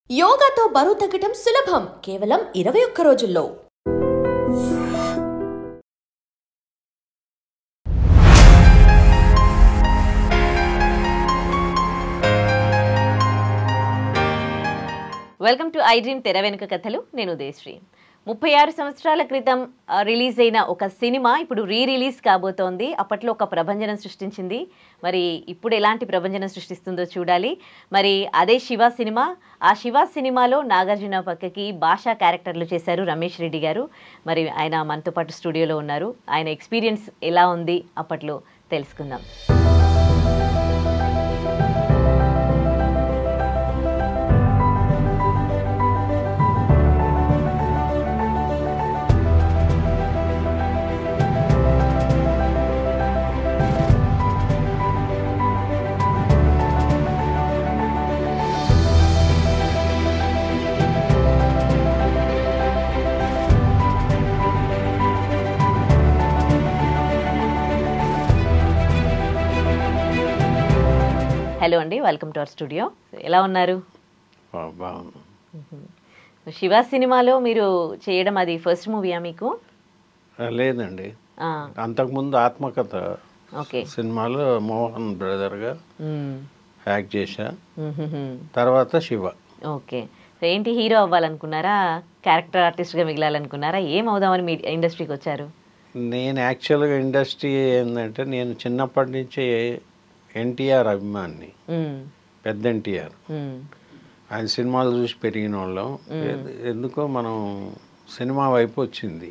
యోగాతో బరువు తగ్గటం సులభం కేవలం 21 రోజుల్లో. వెల్కమ్ టు ఐ డ్రీమ్ తెర వెనుక కథలు. నేను ఉదయశ్రీ. 36 సంవత్సరాల క్రితం రిలీజ్ అయిన ఒక సినిమా ఇప్పుడు రిలీజ్ కాబోతోంది. అప్పట్లో ఒక ప్రభంజనం సృష్టించింది. మరి ఇప్పుడు ఎలాంటి ప్రభంజనం సృష్టిస్తుందో చూడాలి. మరి అదే శివ సినిమా. ఆ శివ సినిమాలో నాగార్జున పక్కకి భాషా క్యారెక్టర్లు చేశారు రమేష్ రెడ్డి గారు. మరి ఆయన మనతో పాటు స్టూడియోలో ఉన్నారు. ఆయన ఎక్స్పీరియన్స్ ఎలా ఉంది అప్పట్లో తెలుసుకుందాం. హలో అండి, వెల్కమ్ టు అవర్ స్టూడియో. ఎలా ఉన్నారు? శివ సినిమాలో మీరు చేయడం అది ఫస్ట్ మూవీయా మీకు? లేదండి, అంతకుముందు ఆత్మకథ సినిమాలో మోహన్ బ్రదర్గా యాక్ట్ చేశా. తర్వాత శివ. ఓకే, ఏంటి హీరో అవ్వాలనుకున్నారా, క్యారెక్టర్ ఆర్టిస్ట్గా మిగిలాలనుకున్నారా, ఏం అవుదామని మీ ఇండస్ట్రీకి వచ్చారు? నేను యాక్చువల్గా ఇండస్ట్రీ ఏంటంటే నేను చిన్నప్పటి నుంచి ఎన్టీఆర్ అభిమాని, పెద్ద ఎన్టీఆర్. ఆయన సినిమాలు చూసి పెరిగిన వాళ్ళం. ఎందుకో మనం సినిమా వైపు వచ్చింది.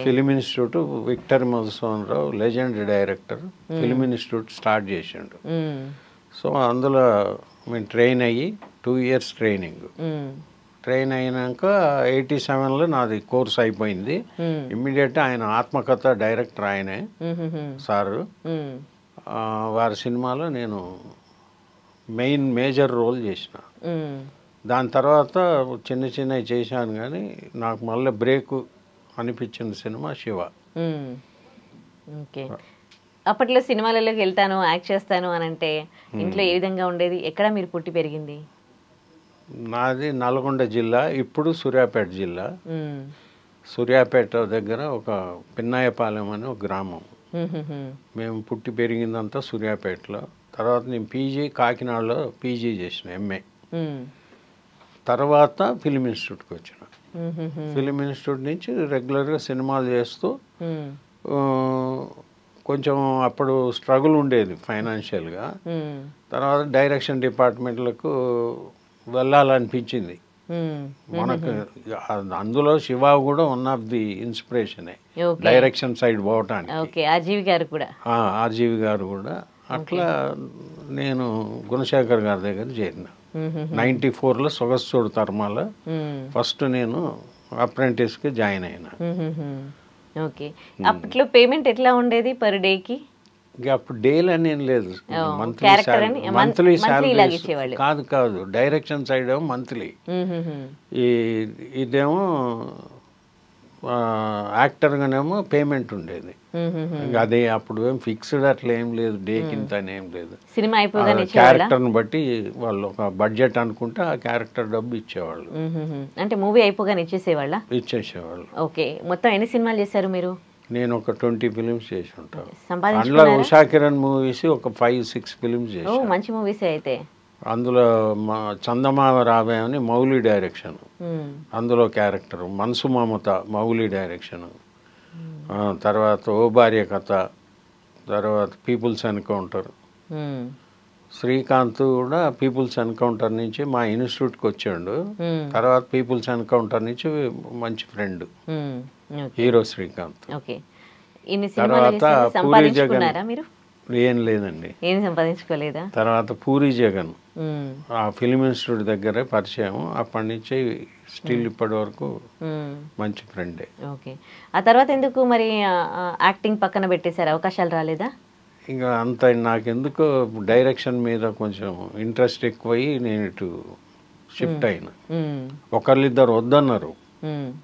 Film institute Victor Madhusudan Rao legend director film institute start చేసిండు. సో అందులో మేము ట్రైన్ అయ్యి 2 years ట్రైన్ అయినాక 87లో నాది కోర్స్ అయిపోయింది. ఇమ్మీడియట్ ఆయన ఆత్మకథ డైరెక్టర్ ఆయనే సారు. వారి సినిమాలో నేను మేజర్ రోల్ చేసిన. దాని తర్వాత చిన్న చిన్నవి చేశాను, కానీ నాకు మళ్ళీ బ్రేక్ అనిపించిన సినిమా శివ. ఓకే, అప్పట్లో సినిమాలలోకి వెళ్తాను, యాక్ట్ చేస్తాను అని అంటే ఇంట్లో ఏ విధంగా ఉండేది? ఎక్కడ మీరు పుట్టి పెరిగింది? నాది నల్గొండ జిల్లా, ఇప్పుడు సూర్యాపేట జిల్లా. సూర్యాపేట దగ్గర ఒక పిన్నాయపాలెం అని ఒక గ్రామం. మేము పుట్టి పెరిగిందంతా సూర్యాపేటలో. తర్వాత నేను పీజీ కాకినాడలో పీజీ చేసిన, ఎంఏ. తర్వాత ఫిలిం ఇన్స్టిట్యూట్కి వచ్చిన. ఫిలిం ఇన్స్టిట్యూట్ నుంచి రెగ్యులర్గా సినిమాలు చేస్తూ కొంచెం అప్పుడు స్ట్రగుల్ ఉండేది ఫైనాన్షియల్గా. తర్వాత డైరెక్షన్ డిపార్ట్మెంట్లకు వెళ్ళాలనిపించింది మనకు. అందులో శివ కూడా వన్ ఆఫ్ ది ఇన్స్పిరేషనే డైరెక్షన్ సైడ్ పోవటానికి. ఆర్జీవి గారు కూడా. అట్లా నేను గుణశేఖర్ గారి దగ్గర చేరిన 94లో సొగస్సోడు తర్మాల ఫస్ట్ నేను అప్రెంటిస్కి జాయిన్ అయినా. ఓకే, అప్పట్లో పేమెంట్ ఎట్లా ఉండేది పర్ డేకి? ఇక అప్పుడు డైలీ అని ఏం లేదు, మంత్లీ శాలరీ. కాదు, డైరెక్షన్ సైడ్ ఏమో మంత్లీ, ఇదేమో యాక్టర్గానేమో పేమెంట్ ఉండేది. అదే అప్పుడు ఏం ఫిక్స్డ్ అట్లా ఏం లేదు, డే కింద అని ఏం లేదు. సినిమా క్యారెక్టర్ని బట్టి వాళ్ళు ఒక బడ్జెట్ అనుకుంటే ఆ క్యారెక్టర్ డబ్బు ఇచ్చేవాళ్ళు. అంటే మూవీ అయిపోగానే ఇచ్చేసేవాళ్ళు. ఓకే, మొత్తం ఎన్ని సినిమాలు చేశారు మీరు? నేను ఒక 20 ఫిలిమ్స్ చేసి ఉంటాను. అందులో ఉషా కిరణ్ మూవీస్ ఒక 5-6 ఫిలిమ్స్ చేసి. మంచి మూవీస్ అయితే. అందులో చందమామ రావే అని మౌలి డైరెక్షన్, అందులో క్యారెక్టర్. మనసు మమత మౌలి డైరెక్షన్. తర్వాత ఓ భార్య కథ, తర్వాత పీపుల్స్ ఎన్కౌంటర్. శ్రీకాంత్ కూడా పీపుల్స్ ఎన్కౌంటర్ నుంచి మా ఇన్స్టిట్యూట్కి వచ్చాడు. తర్వాత పీపుల్స్ ఎన్కౌంటర్ నుంచి మంచి ఫ్రెండ్ హీరో శ్రీకాంత్. తర్వాత పూరి జగన్. ఏం లేదండి, ఏం సంపాదించుకోలేదా? తర్వాత పూరి జగన్ ఆ ఫిలిం ఇన్స్టిట్యూట్ దగ్గరే పరిచయం. అప్పటి నుంచి స్టిల్ ఇప్పటి వరకు మంచి ఫ్రెండే. ఓకే, ఆ తర్వాత ఎందుకు మరి యాక్టింగ్ పక్కన పెట్టేశారు? అవకాశాలు రాలేదా? ఇంకా అంత నాకెందుకో డైరెక్షన్ మీద కొంచెం ఇంట్రెస్ట్ ఎక్కువయ్యి నేను ఇటు షిఫ్ట్ అయినా. ఒకళ్ళిద్దరు వద్దన్నారు,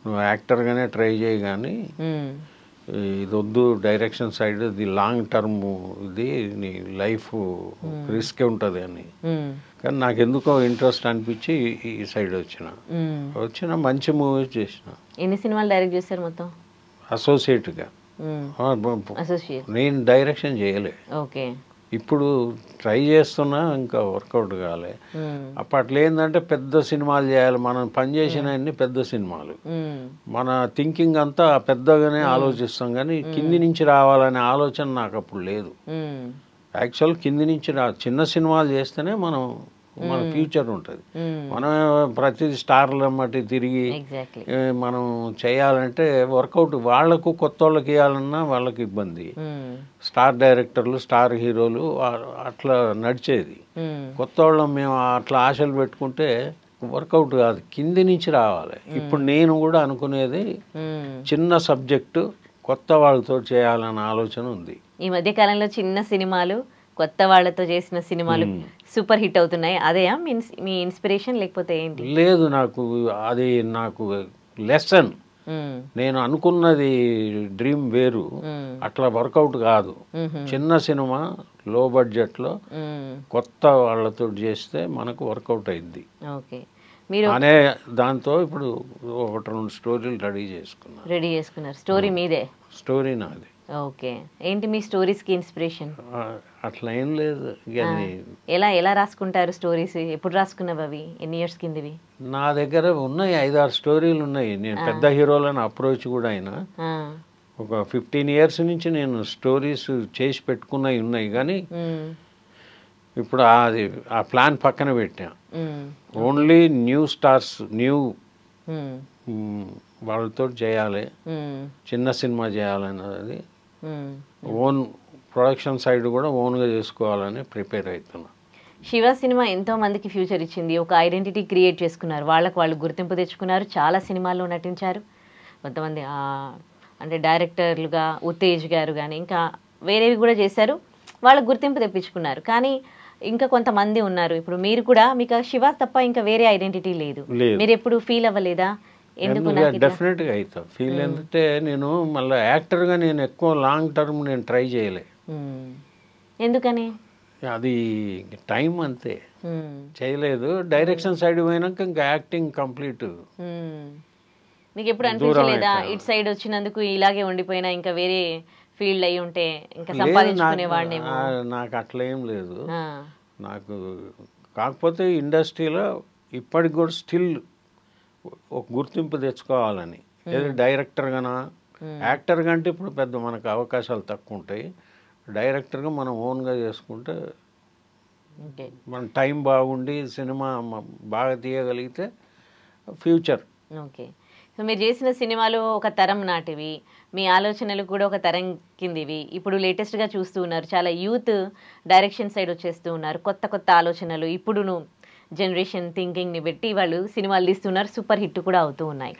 నువ్వు యాక్టర్గానే ట్రై చేయి, కానీ ఇది వద్దు డైరెక్షన్ సైడ్, ఇది లాంగ్ టర్మ్, ఇది నీ లైఫ్ రిస్క్ ఉంటుంది అని. కానీ నాకు ఎందుకో ఇంట్రెస్ట్ అనిపించి ఈ సైడ్ వచ్చిన మంచి మూవీస్ చేసిన. ఎన్ని సినిమాలు డైరెక్ట్ చేశారు మొత్తం? అసోసియేట్గా, నేను డైరెక్షన్ చేయలే. ఓకే. ఇప్పుడు ట్రై చేస్తున్నా, ఇంకా వర్కౌట్ కాలే. అప్పట్లో ఏంటంటే పెద్ద సినిమాలు చేయాలి, మనం పనిచేసిన అన్ని పెద్ద సినిమాలు, మన థింకింగ్ అంతా పెద్దగానే ఆలోచిస్తాం, కానీ కింది నుంచి రావాలనే ఆలోచన నాకు అప్పుడు లేదు. యాక్చువల్ కింది నుంచి చిన్న సినిమాలు చేస్తేనే మన ఫ్యూచర్ ఉంటుంది. మనం ప్రతిదీ స్టార్ల మట్టి తిరిగి మనం చేయాలంటే వర్కౌట్, వాళ్లకు కొత్త వాళ్ళకి ఇవ్వాలన్నా వాళ్ళకి ఇబ్బంది. స్టార్ డైరెక్టర్లు, స్టార్ హీరోలు అట్లా నడిచేది. కొత్త వాళ్ళం మేము అట్లా ఆశలు పెట్టుకుంటే వర్కౌట్ కాదు, కింది నుంచి రావాలి. ఇప్పుడు నేను కూడా అనుకునేది చిన్న సబ్జెక్టు కొత్త వాళ్ళతో చేయాలన్న ఆలోచన ఉంది. ఈ మధ్య కాలంలో చిన్న సినిమాలు కొత్త వాళ్ళతో చేసిన సినిమాలు సూపర్ హిట్ అవుతున్నాయి. అదే మీ ఇన్స్పిరేషన్ లేకపోతే ఏంటి? లేదు, అది నాకు లెసన్. నేను అనుకున్నది డ్రీమ్ వేరు, అట్లా వర్కౌట్ కాదు. చిన్న సినిమా లో బడ్జెట్ లో కొత్త వాళ్ళతో చేస్తే మనకు వర్కౌట్ అయింది అనే దాంతో ఇప్పుడు 1-2 స్టోరీలు రెడీ చేసుకున్నారు. స్టోరీ మీదే? స్టోరీ నాది. ఓకే. ఏంటి మీ స్టోరీస్ కి ఇన్స్పిరేషన్? అట్లా ఏం లేదు. ఎలా రాసుకుంటారు స్టోరీస్? ఎప్పుడు రాసుకున్నవి అవి? ఎన్ని ఇయర్స్ కిందవి? నా దగ్గర ఉన్నాయి 5-6 స్టోరీలు ఉన్నాయి. నేను పెద్ద హీరోలను అప్రోచ్ కూడా అయినా. ఒక 15 ఇయర్స్ నుంచి నేను స్టోరీస్ చేసి పెట్టుకున్నవి ఉన్నాయి, కానీ ఇప్పుడు అది ఆ ప్లాన్ పక్కన పెట్టా. ఓన్లీ న్యూ స్టార్స్, న్యూ వాళ్ళతో చేయాలి, చిన్న సినిమా చేయాలన్నది. ఓన్ ప్రొడక్షన్ సైడ్ కూడా ఓన్గా చేసుకోవాలని ప్రిపేర్ అవుతున్నా. శివ సినిమా ఎంతో మందికి ఫ్యూచర్ ఇచ్చింది, ఒక ఐడెంటిటీ క్రియేట్ చేసుకున్నారు, వాళ్ళు గుర్తింపు తెచ్చుకున్నారు, చాలా సినిమాల్లో నటించారు. కొంతమంది అంటే డైరెక్టర్లుగా ఉత్తేజ్ గారు కానీ ఇంకా వేరేవి కూడా చేశారు, వాళ్ళకు గుర్తింపు తెప్పించుకున్నారు. కానీ ఇంకా కొంతమంది ఉన్నారు, ఇప్పుడు మీరు కూడా, మీకు శివ తప్ప ఇంకా వేరే ఐడెంటిటీ లేదు. మీరు ఎప్పుడు ఫీల్ అవ్వలేదా? డెఫినెట్గా అవుతా ఫీల్. ఎందుకంటే నేను మళ్ళీ యాక్టర్గా నేను ఎక్కువ లాంగ్ టర్మ్ నేను ట్రై చేయలే. ఎందుకని? అది టైం అంతే, చేయలేదు. డైరెక్షన్ సైడ్ పోయినాక ఇంకా యాక్టింగ్ కంప్లీట్. మీకు ఎప్పుడు అనిపించలేదా ఇటు సైడ్ వచ్చినందుకు ఇలాగే ఉండిపోయినా ఇంకా వేరే ఫీల్డ్ అయి ఉంటే ఇంకా సంపాదించుకునేవాడినేమో? నాకు అట్లా ఏం లేదు. నాకు కాకపోతే ఇండస్ట్రీలో ఇప్పటికి కూడా స్టిల్ ఒక గుర్తింపు తెచ్చుకోవాలని. ఏదో డైరెక్టర్గానా, యాక్టర్ కంటే ఇప్పుడు పెద్ద మనకు అవకాశాలు తక్కువ ఉంటాయి. డైరెక్టర్గా మనం ఓన్గా చేసుకుంటే మన టైం బాగుండి సినిమా బాగా తీయగలిగితే ఫ్యూచర్. ఓకే. సో మీరు చేసిన సినిమాలు ఒక తరం నాటివి, మీ ఆలోచనలు కూడా ఒక తరం కిందివి. ఇప్పుడు లేటెస్ట్గా చూస్తూ ఉన్నారు, చాలా యూత్ డైరెక్షన్ సైడ్ వచ్చేస్తూ ఉన్నారు, కొత్త ఆలోచనలు ఇప్పుడును జనరేషన్ థింకింగ్ ని పెట్టి వాళ్ళు సినిమాలు తీస్తున్నారు, సూపర్ హిట్ కూడా అవుతూ ఉన్నాయి.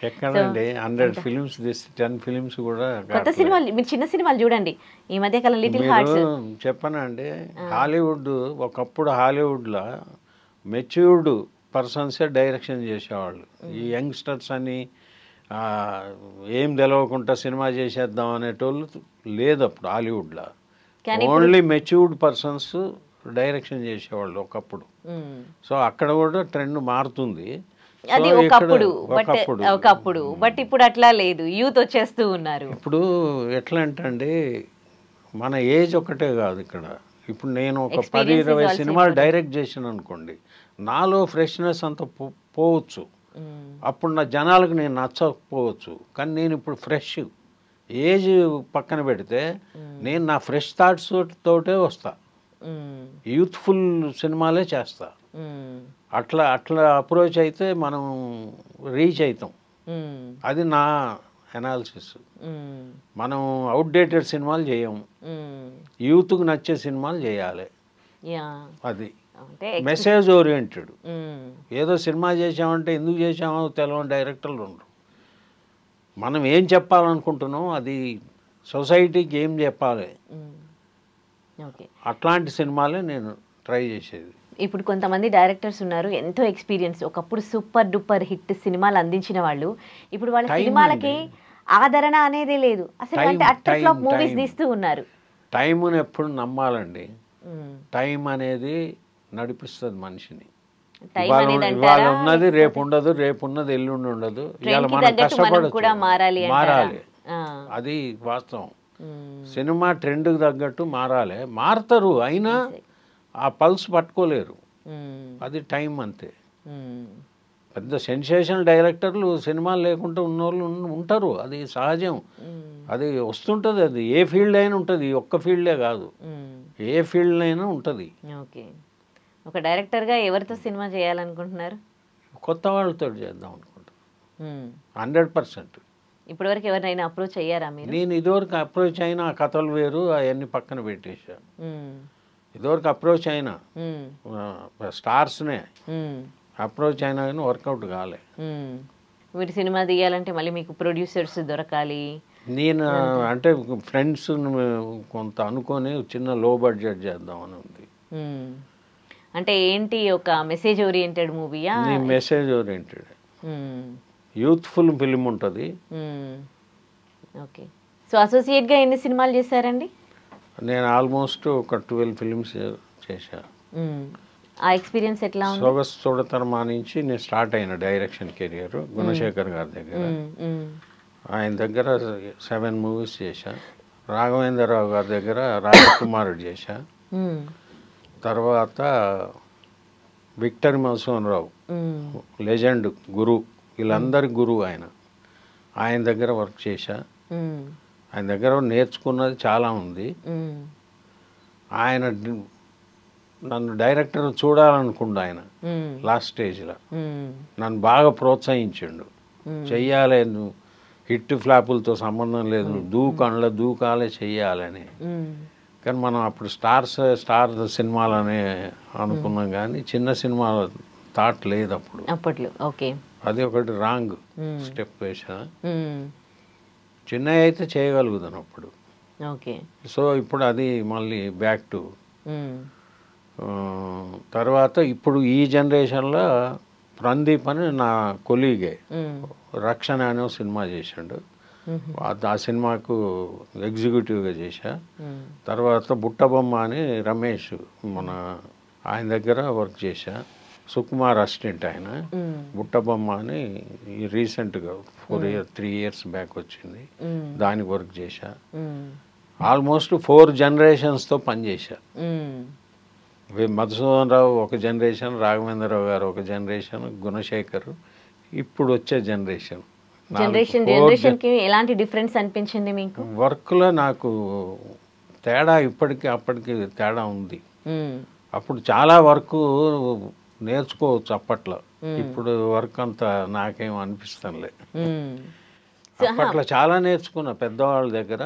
100 ఫిల్మ్స్ 10 ఫిల్మ్స్ కూడా కొత్త సినిమాలు. మీరు చిన్న సినిమాలు చూడండి, ఈ మధ్య కాలం లిటిల్ హార్ట్స్. చెప్పనండి, హాలీవుడ్ ఒకప్పుడు హాలీవుడ్లో మెచ్యూర్డ్ పర్సన్సే డైరెక్షన్ చేసేవాళ్ళు. ఈ యంగ్స్టర్స్ అని ఏం తెలవకుండా సినిమా చేసేద్దాం అనేటోళ్ళు లేదు అప్పుడు హాలీవుడ్లో. ఓన్లీ మెచ్యూర్డ్ పర్సన్స్ డైరెక్షన్ చేసేవాళ్ళు ఒకప్పుడు. సో అక్కడ కూడా ట్రెండ్ మారుతుంది. అది ఒకప్పుడు బట్ ఇప్పుడు అట్లా లేదు, యూత్ వచ్చేస్తూ ఉన్నారు. ఇప్పుడు ఎట్లా అంటే మన ఏజ్ ఒకటే కాదు ఇక్కడ. ఇప్పుడు నేను ఒక 10-20 సినిమాలు డైరెక్ట్ చేసాను అనుకోండి, నాలో ఫ్రెష్నెస్ అంతా పోవచ్చు. అప్పుడు నా జనాలకు నేను నచ్చకపోవచ్చు, కానీ నేను ఇప్పుడు ఫ్రెష్. ఏజ్ పక్కన పెడితే నేను నా ఫ్రెష్ థాట్స్ తోటే వస్తా, యూత్ఫుల్ సినిమాలే చేస్తా. అట్లా అప్రోచ్ అయితే మనం రీచ్ అవుతాం. అది నా అనాలిసిస్. మనం అవుట్డేటెడ్ సినిమాలు చేయము, యూత్కు నచ్చే సినిమాలు చేయాలి. అది మెసేజ్ ఓరియంటెడ్. ఏదో సినిమా చేసామంటే ఎందుకు చేసామో తెలవని డైరెక్టర్లు ఉండరు. మనం ఏం చెప్పాలనుకుంటున్నాం, అది సొసైటీకి ఏం చెప్పాలి, అట్లాంటి సినిమాలే నేను ట్రై చేసేది. ఇప్పుడు కొంతమంది డైరెక్టర్స్ ఉన్నారు, ఎంతో ఎక్స్పీరియన్స్, ఒకప్పుడు సూపర్ డూపర్ హిట్ సినిమాలు అందించిన వాళ్ళు, ఇప్పుడు వాళ్ళ సినిమాలకి ఆదరణ అనేది లేదు అసలు. అంటే అట్టర్ ఫ్లాప్ మూవీస్ తీస్తూ ఉన్నారు. టైంని ఎప్పుడు నమ్మాలండి. టైం అనేది నడిపిస్తుంది మనిషిని. ఇవాళ ఉన్నది రేపు ఉండదు, రేపు ఉన్నది ఎల్లుండి ఉండదు. ఇవాళ మనం కష్టపడచ్చు, మారాలి. అది వాస్తవం. సినిమా ట్రెండ్కి తగ్గట్టు మారాలి. మారుతారు, అయినా ఆ పల్స్ పట్టుకోలేరు. అది టైం అంతే. పెద్ద సెన్సేషనల్ డైరెక్టర్లు సినిమాలు లేకుండా ఉన్నోళ్ళు ఉంటారు, అది సహజం. అది వస్తుంటుంది. అది ఏ ఫీల్డ్ అయినా ఉంటుంది, ఒక్క ఫీల్డే కాదు, ఏ ఫీల్డ్ అయినా ఉంటుంది. ఓకే, ఒక డైరెక్టర్గా ఎవరితో సినిమా చేయాలనుకుంటున్నారు? కొత్త వాళ్ళతో చేద్దాం అనుకుంటా 100%. ఇప్పటివరకు ఎవరినైనా అప్రోచ్ అయ్యారా మీరు? నేను ఇదివరకు అప్రోచ్ అయినా, ఆ కథలు వేరు, అవన్నీ పక్కన పెట్టేశాను. ఇదివరకు అప్రోచ్ అయినా స్టార్స్నే అప్రోచ్ అయినా కానీ వర్కౌట్ కాలే. మీరు సినిమా తీయాలంటే మళ్ళీ మీకు ప్రొడ్యూసర్స్ దొరకాలి. నేను అంటే ఫ్రెండ్స్ కొంత అనుకొని చిన్న లో బడ్జెట్ చేద్దామని ఉంది. అంటే ఏంటి, ఒక మెసేజ్ ఓరియంటెడ్ మూవీయా? మెసేజ్ ఓరియంటెడ్, యూత్ఫుల్ ఫిలిం ఉంటుంది. ఓకే, సో అసోసియేట్గా ఎన్ని సినిమాలు చేశారండి? నేను ఆల్మోస్ట్ ఒక 12 ఫిలిమ్స్ చేశా. ఆ ఎక్స్పీరియన్స్ ఎట్లా ఉంది? సొగసు చూడతరమా నుంచి నేను స్టార్ట్ అయిన డైరెక్షన్ కెరియర్ గుణశేఖర్ గారి దగ్గర. ఆయన దగ్గర 7 మూవీస్ చేశా. రాఘవేంద్రరావు గారి దగ్గర రాజకుమారుడు చేశా. తర్వాత విక్టర్ మధుసూదనరావు లెజెండ్, గురు, వీళ్ళందరి గురువు ఆయన. ఆయన దగ్గర వర్క్ చేశా. ఆయన దగ్గర నేర్చుకున్నది చాలా ఉంది. ఆయన నన్ను డైరెక్టర్ చూడాలనుకుండా ఆయన లాస్ట్ స్టేజ్లో నన్ను బాగా ప్రోత్సహించిండు. చెయ్యాలి, నువ్వు హిట్ ఫ్లాపులతో సంబంధం లేదు, దూకాలే చెయ్యాలని. కానీ మనం అప్పుడు స్టార్ సినిమాలనే అనుకున్నాం, కానీ చిన్న సినిమా థాట్ లేదు అప్పట్లో. ఓకే, అది ఒకటి రాంగ్ స్టెప్ వేసా. చిన్న అయితే చేయగలుగుతాను అప్పుడు. ఓకే, సో ఇప్పుడు అది మళ్ళీ బ్యాక్ టు. తర్వాత ఇప్పుడు ఈ జనరేషన్లో రందీప్ అని నా కొలీగే రక్షణ అనే సినిమా చేశాడు. ఆ సినిమాకు ఎగ్జిక్యూటివ్గా చేశా. తర్వాత బుట్టబొమ్మ అని రమేష్ ఆయన దగ్గర వర్క్ చేశా. సుకుమార్ అసిస్టెంట్ ఆయన. బుట్టబొమ్మ అని రీసెంట్గా 3 ఇయర్స్ బ్యాక్ వచ్చింది, దానికి వర్క్ చేశా. ఆల్మోస్ట్ 4 జనరేషన్స్తో పనిచేశా. మధుసూదన్ రావు ఒక జనరేషన్, రాఘవేంద్రరావు గారు ఒక జనరేషన్, గుణశేఖర్ ఇప్పుడు వచ్చే జనరేషన్. జనరేషన్కి ఎలాంటి డిఫరెన్స్ అనిపించింది మీకు? వర్క్లో నాకు తేడా ఇప్పటికి అప్పటికి తేడా ఉంది. అప్పుడు చాలా వర్క్ నేర్చుకోవచ్చు అప్పట్లో, ఇప్పుడు వర్క్ అంతా నాకేం అనిపిస్తానులే. అప్పట్లో చాలా నేర్చుకున్నా పెద్దవాళ్ళ దగ్గర.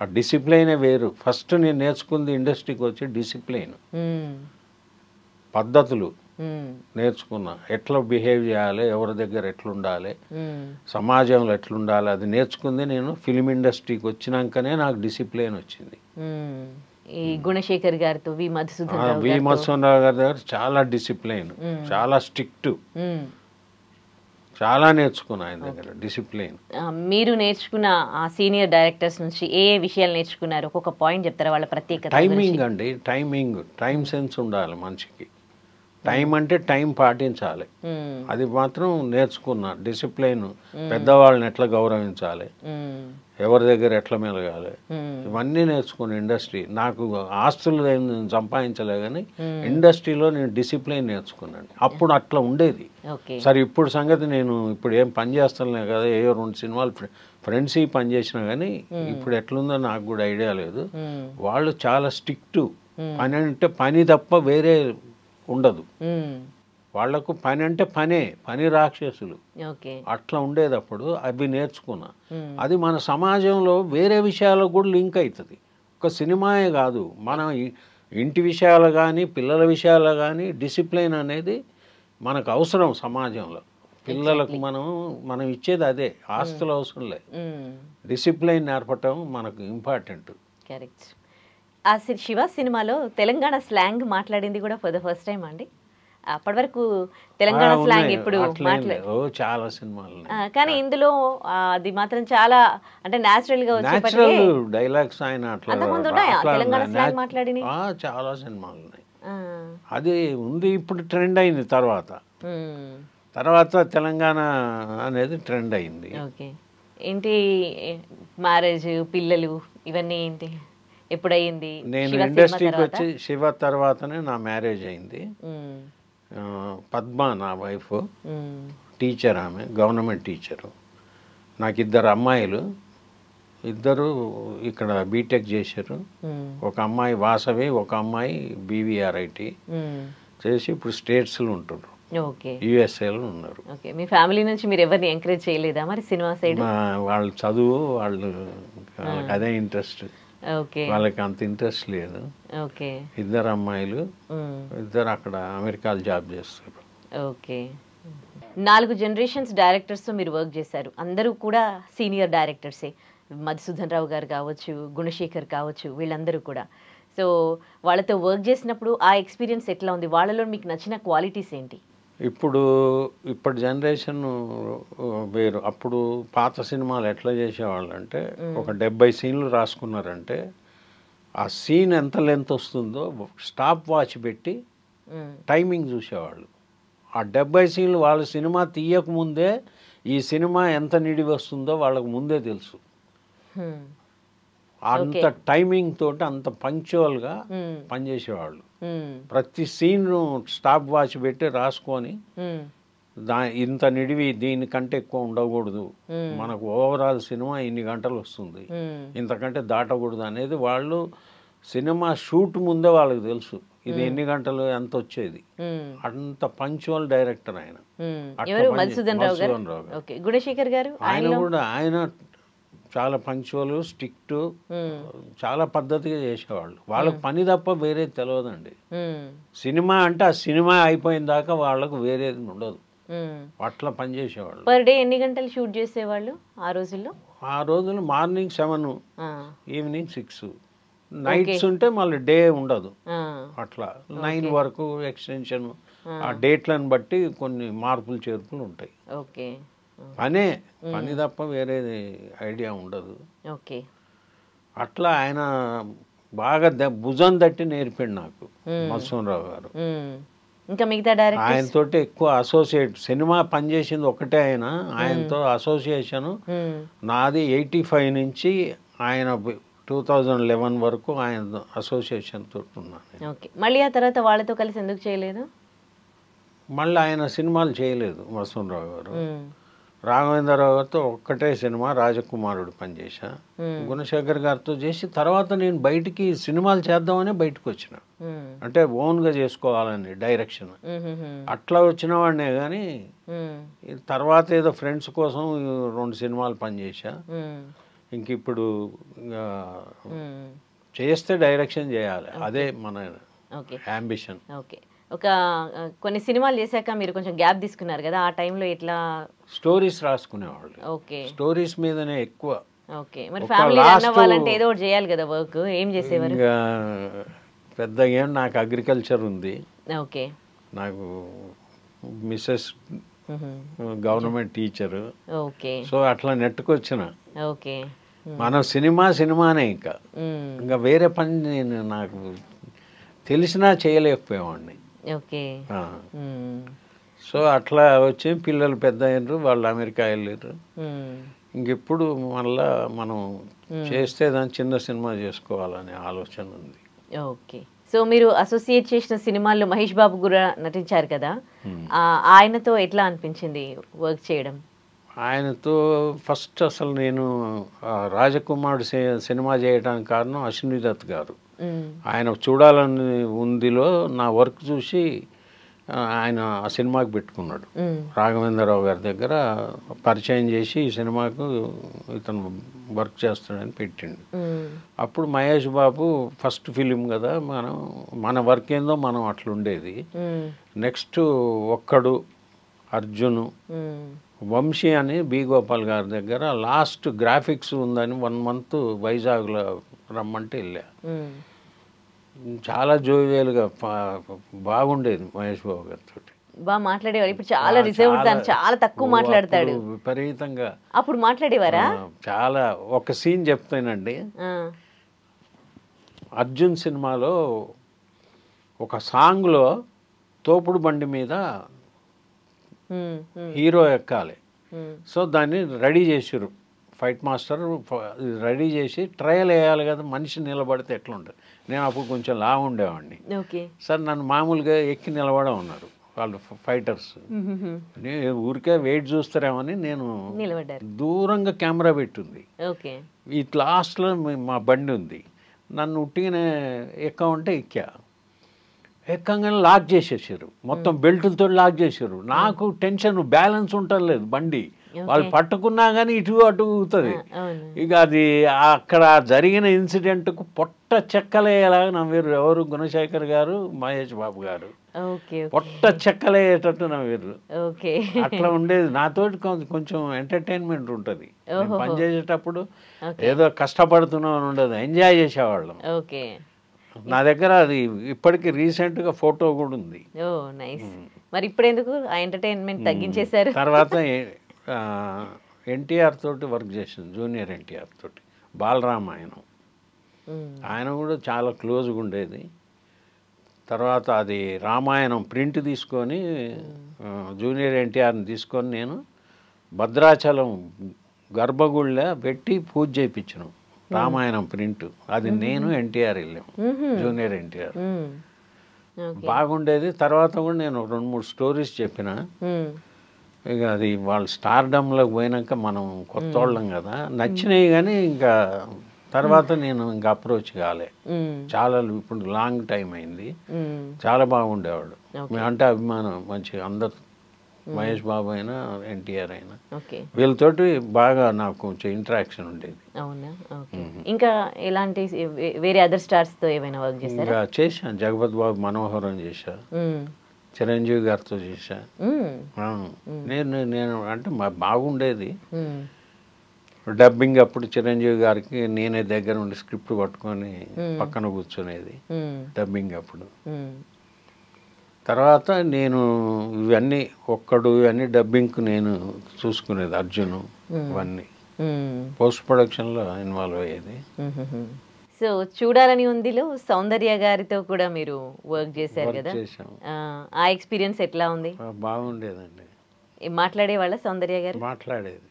ఆ డిసిప్లైనే వేరు. ఫస్ట్ నేను నేర్చుకుంది ఇండస్ట్రీకి వచ్చి డిసిప్లైన్, పద్ధతులు నేర్చుకున్నా. ఎట్లా బిహేవ్ చేయాలి, ఎవరి దగ్గర ఎట్లుండాలి, సమాజంలో ఎట్లుండాలి, అది నేర్చుకుంది నేను ఫిలిం ఇండస్ట్రీకి వచ్చినాకనే నాకు డిసిప్లైన్ వచ్చింది. ఈ గుణశేఖర్ గారితో వి మధుసూదనరావు గారి దగ్గర చాలా డిసిప్లైన్, చాలా స్ట్రిక్ట్, చాలా నేర్చుకున్నా ఆయన దగ్గర డిసిప్లైన్. మీరు నేర్చుకున్న ఆ సీనియర్ డైరెక్టర్స్ నుంచి ఏ విషయాలు నేర్చుకున్నారు? ఒక్కొక్క పాయింట్ చెప్తారా వాళ్ళ ప్రత్యేకత? టైమింగ్ అండి, టైం సెన్స్ ఉండాలి మనిషికి. టైం అంటే టైం పాటించాలి, అది మాత్రం నేర్చుకున్నా. డిసిప్లైన్, పెద్దవాళ్ళని ఎట్లా గౌరవించాలి, ఎవరి దగ్గర ఎట్లా మెలగాలి, ఇవన్నీ నేర్చుకుని ఇండస్ట్రీ. నాకు ఆస్తులు సంపాదించలే కానీ ఇండస్ట్రీలో నేను డిసిప్లైన్ నేర్చుకున్నాను. అప్పుడు అట్లా ఉండేది. సరే ఇప్పుడు సంగతి నేను ఇప్పుడు ఏం పని చేస్తానులే కదా, ఏవో 2 సినిమాలు ఫ్రెండ్స్ పని చేసినా కానీ ఇప్పుడు ఎట్లుందో నాకు కూడా ఐడియా లేదు. వాళ్ళు చాలా స్ట్రిక్ట్. పని అంటే పని తప్ప వేరే ఉండదు వాళ్లకు. పని అంటే పని రాక్షసులు అట్లా ఉండేది అప్పుడు. అవి నేర్చుకున్నా. అది మన సమాజంలో వేరే విషయాలకు కూడా లింక్ అవుతుంది. ఒక సినిమాయే కాదు, మనం ఇంటి విషయాలు కానీ పిల్లల విషయాలు కానీ డిసిప్లైన్ అనేది మనకు అవసరం సమాజంలో. పిల్లలకు మనం ఇచ్చేది అదే, ఆస్తులు అవసరం లేదు, డిసిప్లైన్ నేర్పటం మనకు ఇంపార్టెంట్. కరెక్ట్. ఆ శివ సినిమాలో తెలంగాణ స్లాంగ్ మాట్లాడింది కూడా ఫర్ ద ఫస్ట్ టైం అండి. అప్పటి వరకు తెలంగాణ స్లాంగ్ ఇప్పుడు చాలా సినిమాలు కానీ ఇందులో అది మాత్రం చాలా అంటే న్యాచురల్ గా వచ్చేప్పటికే డైలాగ్స్ ఆయన అంతకుముందు ఉన్నాయా తెలంగాణ స్లాంగ్ మాట్లాడి చాలా సినిమాలు ఉన్నాయి. అది ఉంది, ఇప్పుడు ట్రెండ్ అయింది. తర్వాత తెలంగాణ అనేది ట్రెండ్ అయింది. ఓకే, ఏంటి మ్యారేజ్, పిల్లలు ఇవన్నీ ఏంటి ఎప్పుడయింది? నేను ఇండస్ట్రీకి వచ్చి శివ తర్వాతనే నా మ్యారేజ్ అయింది. పద్మ నా వైఫ్, టీచర్, ఆమె గవర్నమెంట్ టీచరు. నాకు 2 అమ్మాయిలు, 2 ఇక్కడ బీటెక్ చేశారు. ఒక అమ్మాయి వాసవి, ఒక అమ్మాయి బీవీఆర్ఐటి చేసి ఇప్పుడు స్టేట్స్లో ఉంటున్నారు, యుఎస్ఏలో ఉన్నారు. మీ ఫ్యామిలీ నుంచి మీరు ఎవరిని ఎంకరేజ్ చేయలేదా మరి సినిమా సైడ్? వాళ్ళు చదువు, వాళ్ళకి అదే ఇంట్రెస్ట్, వాళ్ళకి అంత ఇంట్రెస్ట్ లేదు. 2 అమ్మాయిలు, 2 అక్కడ అమెరికాలో జాబ్ చేస్తారు. ఓకే, 4 జనరేషన్స్ డైరెక్టర్స్తో మీరు వర్క్ చేశారు. అందరూ కూడా సీనియర్ డైరెక్టర్సే. మధుసూదన్ రావు గారు కావచ్చు, గుణశేఖర్ కావచ్చు, వీళ్ళందరూ కూడా. సో వాళ్ళతో వర్క్ చేసినప్పుడు ఆ ఎక్స్పీరియన్స్ ఎట్లా ఉంది? వాళ్ళలో మీకు నచ్చిన క్వాలిటీస్ ఏంటి? ఇప్పటి జనరేషన్ వేరు. అప్పుడు పాత సినిమాలు ఎట్లా చేసేవాళ్ళు అంటే, ఒక 70 సీన్లు రాసుకున్నారంటే ఆ సీన్ ఎంత లెంత్ వస్తుందో స్టాప్ వాచ్ పెట్టి టైమింగ్ చూసేవాళ్ళు. ఆ 70 సీన్లు వాళ్ళ సినిమా తీయకముందే ఈ సినిమా ఎంత నిడివి వస్తుందో వాళ్ళకు ముందే తెలుసు. అంత టైమింగ్ తోటి అంత పంక్చువల్గా పనిచేసేవాళ్ళు. ప్రతి సీన్ స్టాప్ వాచ్ పెట్టి రాసుకొని ఇంత నిడివి దీనికంటే ఎక్కువ ఉండకూడదు, మనకు ఓవరాల్ సినిమా ఇన్ని గంటలు వస్తుంది, ఇంతకంటే దాటకూడదు అనేది వాళ్ళు సినిమా షూట్ ముందే వాళ్ళకి తెలుసు, ఇది ఎన్ని గంటలు ఎంత వచ్చేది. అంత పంక్చువల్ డైరెక్టర్ ఆయన. మధుసూదన్ రావు గారు ఆయన కూడా ఆయన చాలా పంక్చువల్, స్ట్రిక్ట్, చాలా పద్ధతిగా చేసేవాళ్ళు. వాళ్ళకి పని తప్ప వేరేది తెలియదండి. సినిమా అంటే ఆ సినిమా అయిపోయిన దాకా వాళ్ళకు వేరేది ఉండదు, అట్లా పనిచేసేవాళ్ళు. పర్ డే ఎన్ని గంటలు షూట్ చేసేవాళ్ళు ఆ రోజుల్లో? ఆ రోజుల్లో మార్నింగ్ 7, ఈవినింగ్ 6, నైట్స్ ఉంటే మళ్ళీ డే ఉండదు. అట్లా 9 వరకు ఎక్స్టెన్షన్. ఆ డేట్లను బట్టి కొన్ని మార్పులు చేర్పులు ఉంటాయి. పని తప్ప వేరేది ఐడియా ఉండదు. అట్లా ఆయన బాగా భుజం తట్టి నేర్పాడు నాకు మధుసూదన్ రావు గారు. ఇంకా మిగతా డైరెక్టర్స్ ఆయనతోటి ఎక్కువ అసోసియేట్, సినిమా పనిచేసింది ఒకటే ఆయన, ఆయనతో అసోసియేషన్ నాది 85 నుంచి ఆయన 2011 వరకు ఆయన అసోసియేషన్ తోటి ఉన్నాను. మళ్ళీ ఆ తర్వాత వాళ్ళతో కలిసి ఎందుకు చేయలేదు? మళ్ళీ ఆయన సినిమాలు చేయలేదు మధుసూదన్ రావు గారు. రాఘవేంద్రరావు గారితో ఒక్కటే సినిమా రాజకుమారుడు పనిచేసా, గుణశేఖర్ గారితో చేసి తర్వాత నేను బయటికి సినిమాలు చేద్దామని బయటకు వచ్చిన, అంటే ఓన్గా చేసుకోవాలని డైరెక్షన్. అట్లా వచ్చిన వాడినే కానీ తర్వాత ఏదో ఫ్రెండ్స్ కోసం 2 సినిమాలు పనిచేసా. ఇంక ఇప్పుడు చేస్తే డైరెక్షన్ చేయాలి, అదే మన అంబిషన్. ఒక కొన్ని సినిమాలు చేశాక మీరు కొంచెం గ్యాప్ తీసుకున్నారు కదా, ఆ టైంలో ఎట్లా? స్టోరీస్ రాసుకునేవాళ్ళు. స్టోరీస్ మీదనే ఎక్కువ. మరి ఫ్యామిలీ రన్ అవ్వాలంటే ఏదో ఒకటి చేయాలి కదా వర్క్. ఏం చేసేవారు? పెద్దగా ఏం, నాకు అగ్రికల్చర్ ఉంది, నాకు మిస్సెస్ గవర్నమెంట్ టీచరు. సో అట్లా నెట్టుకొచ్చిన. మనం సినిమానే, ఇంకా వేరే పని నేను నాకు తెలిసినా చేయలేకపోయేవాడిని. సో అట్లా వచ్చి పిల్లలు పెద్ద అయినారు, వాళ్ళు అమెరికా వెళ్ళారు. ఇంకెప్పుడు మళ్ళా మనం చేస్తే దాన్ని చిన్న సినిమా చేసుకోవాలనే ఆలోచన ఉంది. ఓకే, సో మీరు అసోసియేట్ చేసిన సినిమాల్లో మహేష్ బాబు కూడా నటించారు కదా, ఆయనతో ఎట్లా అనిపించింది వర్క్ చేయడం? ఆయనతో ఫస్ట్ అసలు నేను రాజకుమారుడు సినిమా చేయడానికి కారణం అశ్విని దత్ గారు. ఆయన చూడాలని ఉందిలో నా వర్క్ చూసి ఆయన ఆ సినిమాకి పెట్టుకున్నాడు. రాఘవేంద్రరావు గారి దగ్గర పరిచయం చేసి ఈ సినిమాకు ఇతను వర్క్ చేస్తాడని పెట్టిండు. అప్పుడు మహేష్ బాబు ఫస్ట్ ఫిలిం కదా, మన వర్క్ ఏందో మనం అట్లుండేది. నెక్స్ట్ ఒక్కడు, అర్జును, వంశీ అని బి గోపాల్ గారి దగ్గర లాస్ట్ గ్రాఫిక్స్ ఉందని 1 మంత్ వైజాగ్లో రమ్మంటే వెళ్ళా. చాలా జోవియల్గా బాగుండేది మహేష్ బాబు గారితో. బాగా మాట్లాడేవారు. ఇప్పుడు చాలా రిజర్వ్, తను చాలా తక్కువ మాట్లాడతాడు. విపరీతంగా. అప్పుడు మాట్లాడేవారా? చాలా. ఒక సీన్ చెప్తానండి. అర్జున్ సినిమాలో ఒక సాంగ్లో తోపుడు బండి మీద హీరో ఎక్కాలి. సో దాన్ని రెడీ చేసారు ఫైట్ మాస్టర్, రెడీ చేసి ట్రయల్ వేయాలి కదా, మనిషి నిలబడితే ఎట్లుంటుంది. నేను అప్పుడు కొంచెం లావు ఉండేవాడిని. సార్ నన్ను మామూలుగా ఎక్కి నిలబడే ఉన్నారు వాళ్ళు ఫైటర్స్. నేను ఊరికే వెయిట్ చూస్తారేమని నేను దూరంగా కెమెరా పెట్టుంది. ఈ లాస్ట్లో మా బండి ఉంది, నన్ను ఉట్టిగానే ఎక్కమంటే ఎక్కగానే లాక్ చేసేసారు, మొత్తం బెల్టులతో లాక్ చేశారు. నాకు టెన్షన్, బ్యాలెన్స్ ఉండలేదు బండి, వాళ్ళు పట్టుకున్నా కానీ ఇటు అటు ఊగుతుంది. ఇక అది అక్కడ జరిగిన ఇన్సిడెంట్కు పొట్ట చెక్కలేలాగా నవ్వారు ఎవరు, గుణశేఖర్ గారు, మహేష్ బాబు గారు. పొట్ట చెక్కలేటట్టు నవ్వారు. అట్లా ఉండేది. నాతోటి కొంచెం ఎంటర్టైన్మెంట్ ఉంటుంది. పనిచేసేటప్పుడు ఏదో కష్టపడుతున్నాం అని ఉండదు, ఎంజాయ్ చేసేవాళ్ళం. నా దగ్గర అది ఇప్పటికి రీసెంట్గా ఫోటో కూడా ఉంది. మరి ఇప్పుడు ఎందుకు ఆ ఎంటర్టైన్మెంట్ తగ్గించేశారు? తర్వాత ఎన్టీఆర్ తోటి వర్క్ చేసింది, జూనియర్ ఎన్టీఆర్ తోటి. బాలరామాయణం ఆయన కూడా చాలా క్లోజ్గా ఉండేది. తర్వాత అది రామాయణం ప్రింట్ తీసుకొని జూనియర్ ఎన్టీఆర్ని తీసుకొని నేను భద్రాచలం గర్భగుడిలో పెట్టి పూజ చేయించాను. రామాయణం ప్రింట్ అది నేను ఎన్టీఆర్ వెళ్ళాం, జూనియర్ ఎన్టీఆర్. బాగుండేది. తర్వాత కూడా నేను 2-3 స్టోరీస్ చెప్పిన. ఇక అది వాళ్ళు స్టార్డమ్లోకి పోయినాక మనం కొత్త వాళ్ళం కదా, నచ్చినాయి. కానీ ఇంకా తర్వాత నేను ఇంకా అప్రోచ్ కాలే. చాలా ఇప్పుడు లాంగ్ టైం అయింది. చాలా బాగుండేవాడు, అంటే అభిమానం మంచిగా అందరు, మహేష్ బాబు అయినా ఎన్టీఆర్ అయినా వీళ్ళతోటి బాగా నాకు కొంచెం ఇంటరాక్షన్ ఉండేది. అవునా? ఇంకా ఎలాంటి వేరే అదర్ స్టార్స్ తో ఏమైనా వర్క్ చేశారా? ఇంకా చేశాను, జగపతి బాబు మనోహరం చేశా, చిరంజీవి గారితో చేశా. నేను అంటే బాగుండేది. డబ్బింగ్ అప్పుడు చిరంజీవి గారికి నేనే దగ్గర ఉండి స్క్రిప్ట్ పట్టుకొని పక్కన కూర్చునేది డబ్బింగ్ అప్పుడు. తర్వాత నేను ఇవన్నీ ఇవన్నీ డబ్బింగ్కు నేను చూసుకునేది, అర్జును ఇవన్నీ పోస్ట్ ప్రొడక్షన్లో ఇన్వాల్వ్ అయ్యేది. సో చూడాలని ఉందిలో సౌందర్య గారితో కూడా మీరు వర్క్ చేశారు కదా, ఆ ఎక్స్పీరియన్స్ ఎట్లా ఉంది? బాగుండేదండి. మాట్లాడే వాళ్ళ సౌందర్య గారు? మాట్లాడేది.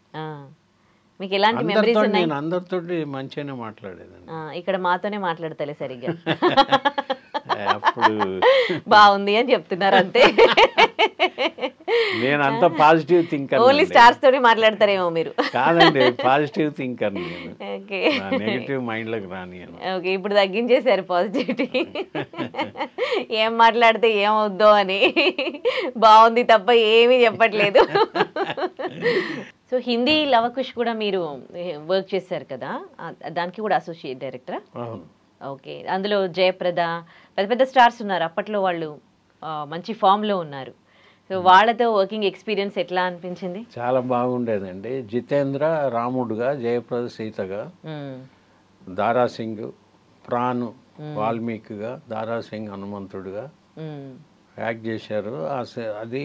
మీకు ఎలాంటి మెమరీస్ ఉన్నాయి? నేను అందరితోటి మంచిగానే మాట్లాడేదండి. ఇక్కడ మాతోనే మాట్లాడతలే సరిగ్గా. అప్పుడు బాగుంది అని చెప్తున్నారు అంతే. నేను అంత పాజిటివ్ థింకర్. ఓన్లీ స్టార్స్ తోనే మాట్లాడతారేమో మీరు? కాదండి, పాజిటివ్ థింకర్ నేను, నెగటివ్ మైండ్లోకి రానియను. ఓకే, ఇప్పుడు తగ్గించేశారు పాజిటివిటీ. ఏం మాట్లాడితే ఏమవుద్దో అని. బాగుంది తప్ప ఏమీ చెప్పట్లేదు. సో హిందీ లవకుష్ కూడా మీరు వర్క్ చేశారు కదా, దానికి కూడా అసోసియేట్ డైరెక్టరా? ఓకే, అందులో జయప్రద, పెద్ద పెద్ద స్టార్స్ ఉన్నారు అప్పట్లో, వాళ్ళు మంచి ఫామ్లో ఉన్నారు. సో వాళ్ళతో వర్కింగ్ ఎక్స్పీరియన్స్ ఎట్లా అనిపించింది? చాలా బాగుండేదండి. జితేంద్ర రాముడుగా, జయప్రద సీతగా, దారాసింగ్ ప్రాణ్ వాల్మీకిగా, దారాసింగ్ హనుమంతుడుగా యాక్ట్ చేశారు. అది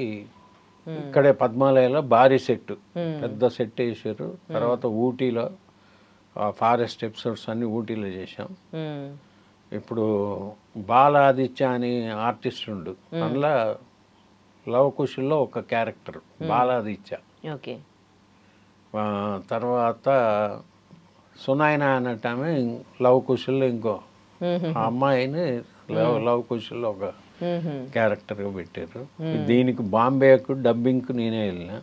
ఇక్కడే పద్మాలయలో భారీ సెట్, పెద్ద సెట్ వేసారు. తర్వాత ఊటీలో ఫారెస్ట్ ఎపిసోడ్స్ అన్ని ఊటీలో చేసాం. ఇప్పుడు బాలాదిత్య అని ఆర్టిస్ట్ ఉండు, అందులో లవకుశుల్లో ఒక క్యారెక్టర్ బాలాదిత్య. తర్వాత సునాయన అన్నట్టు ఆమె లవకుశుల్లో ఇంకో అమ్మాయిని లవకుశుల్లో ఒక క్యారెక్టర్గా పెట్టారు. దీనికి బాంబేకు డబ్బింగ్కు నేనే వెళ్ళిన,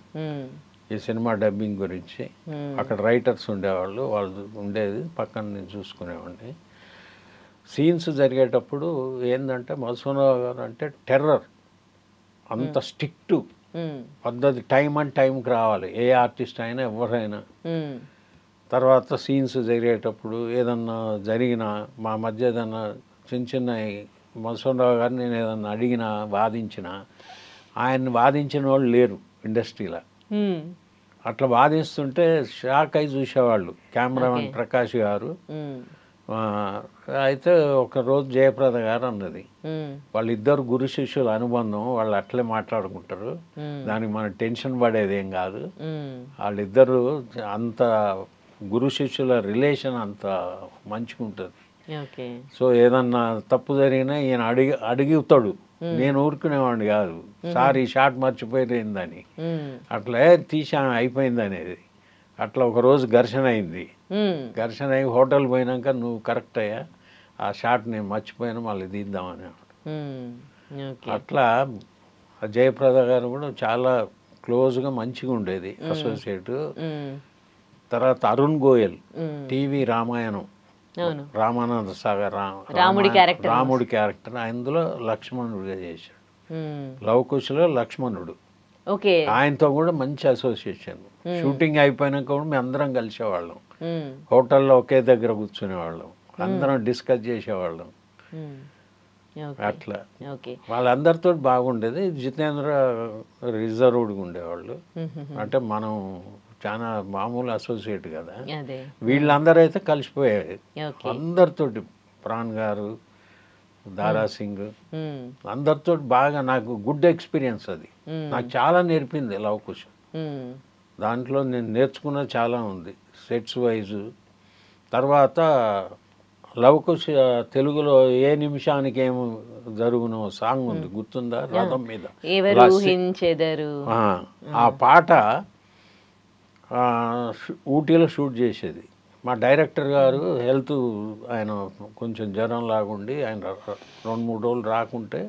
ఈ సినిమా డబ్బింగ్ గురించి. అక్కడ రైటర్స్ ఉండేవాళ్ళు, వాళ్ళు ఉండేది పక్కన నేను చూసుకునేవాడిని. సీన్స్ జరిగేటప్పుడు ఏంటంటే మధుసూదనరావు గారు అంటే టెర్రర్, అంత స్ట్రిక్ట్ పద్ధతి, టైం అండ్ టైంకి రావాలి ఏ ఆర్టిస్ట్ అయినా ఎవరైనా. తర్వాత సీన్స్ జరిగేటప్పుడు ఏదన్నా జరిగినా మా మధ్య ఏదన్నా చిన్న చిన్న మధుసూదనరావు గారిని నేను ఏదన్నా అడిగినా వాదించినా, ఆయన్ని వాదించిన వాళ్ళు లేరు ఇండస్ట్రీలో. అట్లా వాదిస్తుంటే షాక్ అయి చూసేవాళ్ళు. కెమెరామెన్ ప్రకాష్ గారు ఆ, అయితే ఒకరోజు జయప్రద గారు అన్నది, వాళ్ళిద్దరు గురు శిష్యుల అనుబంధం, వాళ్ళు అట్లే మాట్లాడుకుంటారు, దానికి మన టెన్షన్ పడేది ఏం కాదు, వాళ్ళిద్దరు అంత గురు శిష్యుల రిలేషన్ అంత మంచిగా ఉంటుంది. సో ఏదన్నా తప్పు జరిగినా ఈయన అడుగుతాడు, నేను ఊరుకునేవాడిని కాదు, సార్ ఈ షాట్ మర్చిపోయిందని, అట్లా తీసా అయిపోయింది అనేది. అట్లా ఒకరోజు ఘర్షణ అయింది. ఘర్షణ అయ్యి హోటల్ పోయినాక నువ్వు కరెక్ట్ అయ్యా, ఆ షాట్ నేను మర్చిపోయాను, మళ్ళీ తీద్దామని. అట్లా జయప్రద గారు కూడా చాలా క్లోజ్గా మంచిగా ఉండేది అసోసియేట్. తర్వాత అరుణ్ గోయల్ టీవీ రామాయణం, రామానంద సాగర్ రాముడి క్యారెక్టర్ అందులో లక్ష్మణుడిగా చేశాడు. లవకుశలో లక్ష్మణుడు. ఆయనతో కూడా మంచి అసోసియేషన్. షూటింగ్ అయిపోయినాక కూడా మేము అందరం కలిసేవాళ్ళం, హోటల్లో ఒకే దగ్గర కూర్చునేవాళ్ళం, అందరం డిస్కస్ చేసేవాళ్ళం. అట్లా వాళ్ళందరితో బాగుండేది. జితేంద్ర రిజర్వ్డ్గా ఉండేవాళ్ళు, అంటే మనం చాలా మామూలు అసోసియేట్ కదా, వీళ్ళందరూ అయితే కలిసిపోయేది అందరితోటి. ప్రాణ్ గారు, దారా సింగ్, అందరితో బాగా నాకు గుడ్ ఎక్స్పీరియన్స్. అది నాకు చాలా నేర్పింది లవకుశ. దాంట్లో నేను నేర్చుకున్నది చాలా ఉంది సెట్స్ వైజు. తర్వాత లవకుశ తెలుగులో ఏ నిమిషానికి ఏం జరుగునో సాంగ్ ఉంది, గుర్తుందా? రథం మీద ఆ పాట ఊటీలో షూట్ చేసేది. మా డైరెక్టర్ గారు హెల్త్, ఆయన కొంచెం జ్వరం లాగుండి ఆయన 2-3 రోజులు రాకుంటే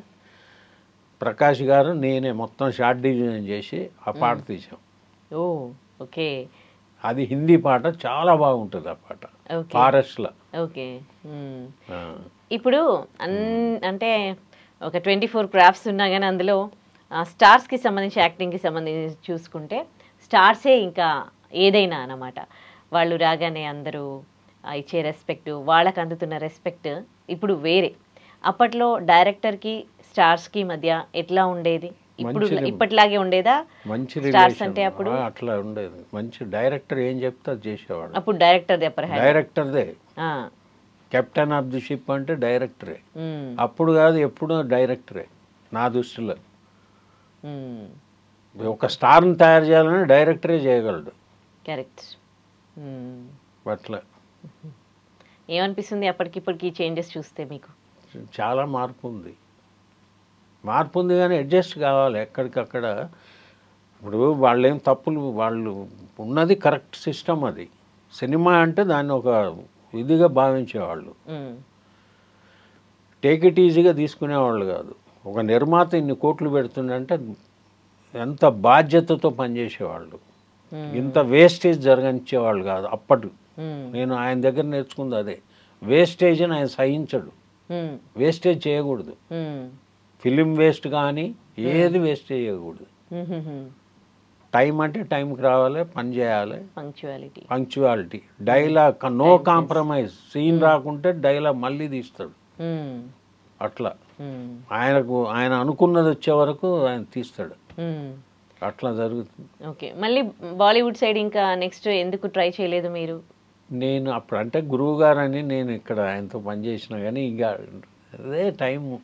ప్రకాష్ గారు నేనే మొత్తం షార్ట్ డిజైన్ చేసి ఆ పాట తీసాం. ఓకే. అది హిందీ పాట, చాలా బాగుంటుంది ఆ పాట, ఫారెస్ట్లో. ఓకే. ఇప్పుడు అంటే ఒక 24 క్రాఫ్ట్స్ ఉన్నా కానీ అందులో స్టార్స్కి సంబంధించి, యాక్టింగ్కి సంబంధించి చూసుకుంటే స్టార్సే ఇంకా ఏదైనా అన్నమాట. వాళ్ళు రాగానే అందరూ ఇచ్చే రెస్పెక్ట్, వాళ్ళకు అందుతున్న రెస్పెక్ట్ ఇప్పుడు వేరే. అప్పట్లో డైరెక్టర్కి స్టార్స్కి మధ్య ఎట్లా ఉండేది? ఇప్పుడు ఇప్పట్లాగే ఉండేదా? మంచి స్టార్స్ అంటే అప్పుడు అట్లా ఉండేది. మంచి డైరెక్టర్ ఏం చెప్తే అది చేసేవాడు. అప్పుడు డైరెక్టర్దే కెప్టెన్ ఆఫ్ ది షిప్ అంటే డైరెక్టరే. అప్పుడు కాదు, ఎప్పుడు డైరెక్టరే నా దృష్టిలో. ఒక స్టార్ని తయారు చేయాలని డైరెక్టరే చేయగలడు. కరెక్ట్. అట్లా ఏమనిపిస్తుంది అప్పటికిప్పటికి చేంజెస్ చూస్తే మీకు? చాలా మార్పు ఉంది కానీ అడ్జస్ట్ కావాలి ఎక్కడికక్కడ. ఇప్పుడు వాళ్ళేం తప్పులు, వాళ్ళు ఉన్నది కరెక్ట్ సిస్టమ్. అది సినిమా అంటే దాన్ని ఒక ఇదిగా భావించేవాళ్ళు, టేక్ ఇట్ ఈజీగా తీసుకునేవాళ్ళు కాదు. ఒక నిర్మాత ఇన్ని కోట్లు పెడుతుండంటే ఎంత బాధ్యతతో పనిచేసేవాళ్ళు, ఇంత వేస్టేజ్ జరగనిచ్చేవాళ్ళు కాదు అప్పటి. నేను ఆయన దగ్గర నేర్చుకుంది అదే, వేస్టేజ్ అని ఆయన సహించడు, వేస్టేజ్ చేయకూడదు. ఫిలిం వేస్ట్ కానీ ఏది వేస్టేజ్ చేయకూడదు. టైం అంటే టైంకి రావాలి, పని చేయాలి, punctuality, dialogue no compromise. Scene రాకుంటే డైలాగ్ మళ్ళీ తీస్తాడు. అట్లా ఆయన అనుకున్నది వచ్చే వరకు ఆయన తీస్తాడు. అట్లా జరుగుతుంది. ఓకే. మళ్ళీ బాలీవుడ్ సైడ్ ఇంకా నెక్స్ట్ ఎందుకు ట్రై చేయలేదు మీరు? నేను అప్పుడు అంటే గురువు గారని నేను ఇక్కడ ఆయనతో పనిచేసిన కానీ ఇక అదే టైము,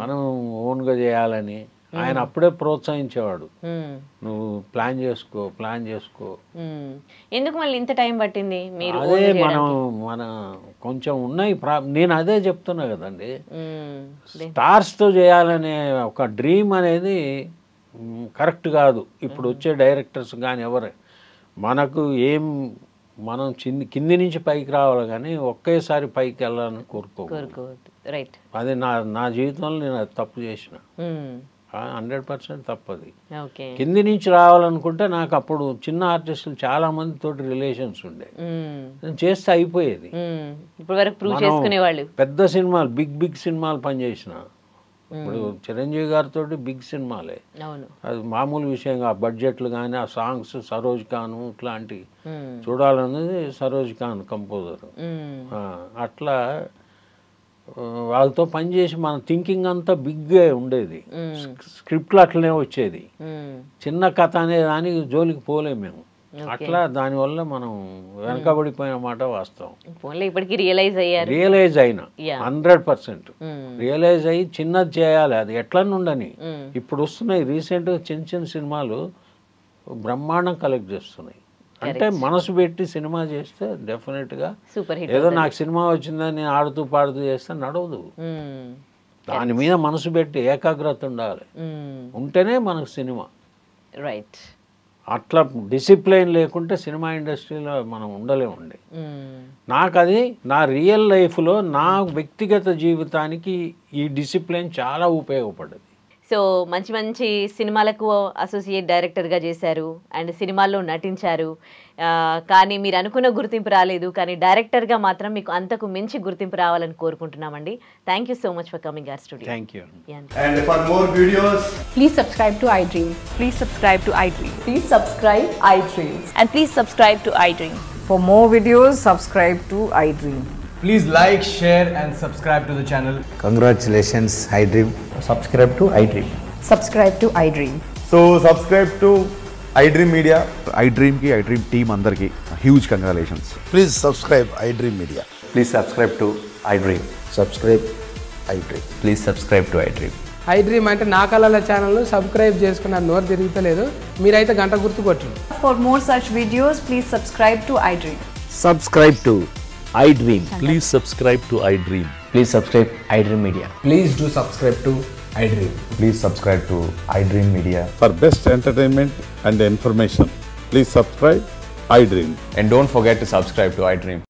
మనం ఓన్గా చేయాలని ఆయన అప్పుడే ప్రోత్సహించేవాడు. నువ్వు ప్లాన్ చేసుకో. ఎందుకు మళ్ళీ ఇంత టైం పట్టింది? మీరు అదే మన కొంచెం ఉన్నాయి. నేను అదే చెప్తున్నా కదండి, స్టార్స్తో చేయాలనే ఒక డ్రీమ్ అనేది కరెక్ట్ కాదు. ఇప్పుడు వచ్చే డైరెక్టర్స్ కానీ ఎవరే, మనకు మనం కింది నుంచి పైకి రావాలి కానీ ఒకేసారి పైకి వెళ్ళాలని కోరుకోవద్దు. రైట్. అది నా జీవితంలో నేను అది తప్పు చేసిన, 100% తప్పది. కింది నుంచి రావాలనుకుంటే నాకు అప్పుడు చిన్న ఆర్టిస్టులు చాలా మంది తోటి రిలేషన్స్ ఉండే, నేను చేస్తే అయిపోయేది. పెద్ద సినిమాలు, బిగ్ సినిమాలు పనిచేసిన. ఇప్పుడు చిరంజీవి గారితో బిగ్ సినిమాలే, అది మామూలు విషయంగా. ఆ బడ్జెట్లు కానీ, ఆ సాంగ్స్, సరోజ్ ఖాన్ ఇట్లాంటి చూడాలన్నది సరోజ్ ఖాన్ కంపోజర్. అట్లా వాళ్ళతో పనిచేసి మన థింకింగ్ అంతా బిగ్గా ఉండేది. స్క్రిప్ట్లు అట్లనే వచ్చేది. చిన్న కథ అనే దానికి జోలికి పోలేము మేము. అట్లా దానివల్ల మనం వెనకబడిపోయిన మాట వాస్తవం. పోన్లే ఇప్పటికి రియలైజ్ అయ్యారు. రియలైజ్ అయినా 100% రియలైజ్ అయ్యి చిన్నది చేయాలి, అది ఎట్లా ఉండని. ఇప్పుడు వస్తున్నాయి రీసెంట్గా చిన్న చిన్న సినిమాలు బ్రహ్మాండం కలెక్ట్ చేస్తున్నాయి. అంటే మనసు పెట్టి సినిమా చేస్తే డెఫినెట్గా సూపర్ హిట్. ఏదో నాకు సినిమా వచ్చిందని నేను ఆడుతూ పాడుతూ చేస్తే నడవదు. దాని మీద మనసు పెట్టి ఏకాగ్రత ఉండాలి, ఉంటేనే మనకు సినిమా. రైట్. అట్లా డిసిప్లైన్ లేకుంటే సినిమా ఇండస్ట్రీలో మనం ఉండలేమండి. నాకు అది నా రియల్ లైఫ్లో నా వ్యక్తిగత జీవితానికి ఈ డిసిప్లైన్ చాలా ఉపయోగపడ్డది. సో మంచి మంచి సినిమాలకు అసోసియేట్ డైరెక్టర్గా చేశారు అండ్ సినిమాల్లో నటించారు. కానీ మీరు అనుకున్న గుర్తింపు రాలేదు, కానీ డైరెక్టర్గా మాత్రం మీకు అంతకు మించి గుర్తింపు రావాలని కోరుకుంటున్నామండి. Thank you so much for coming our studio. Thank you. And for more videos, Please subscribe to iDream. Please subscribe to iDream. Please subscribe iDream. And please subscribe to iDream. For more videos, subscribe to iDream. please like, share and subscribe to the channel. Congratulations, iDream. Subscribe to iDream. Subscribe to iDream. So subscribe to iDream Media. iDream ki iDream team andarki huge congratulations. Please subscribe iDream Media. Please subscribe to iDream. Subscribe iDream. Please subscribe to iDream. iDream అంటే నా కళల channel subscribe చేసుకున్న నోరు తిరుగుతలేదు, మీరైతే గంట గుర్తు కొట్టండి. For more such videos, please subscribe to iDream. Subscribe to iDream. Please subscribe to iDream. Please subscribe iDream Media. Please do subscribe to iDream. Please subscribe to iDream Media. For best entertainment and information, please subscribe iDream. And don't forget to subscribe to iDream.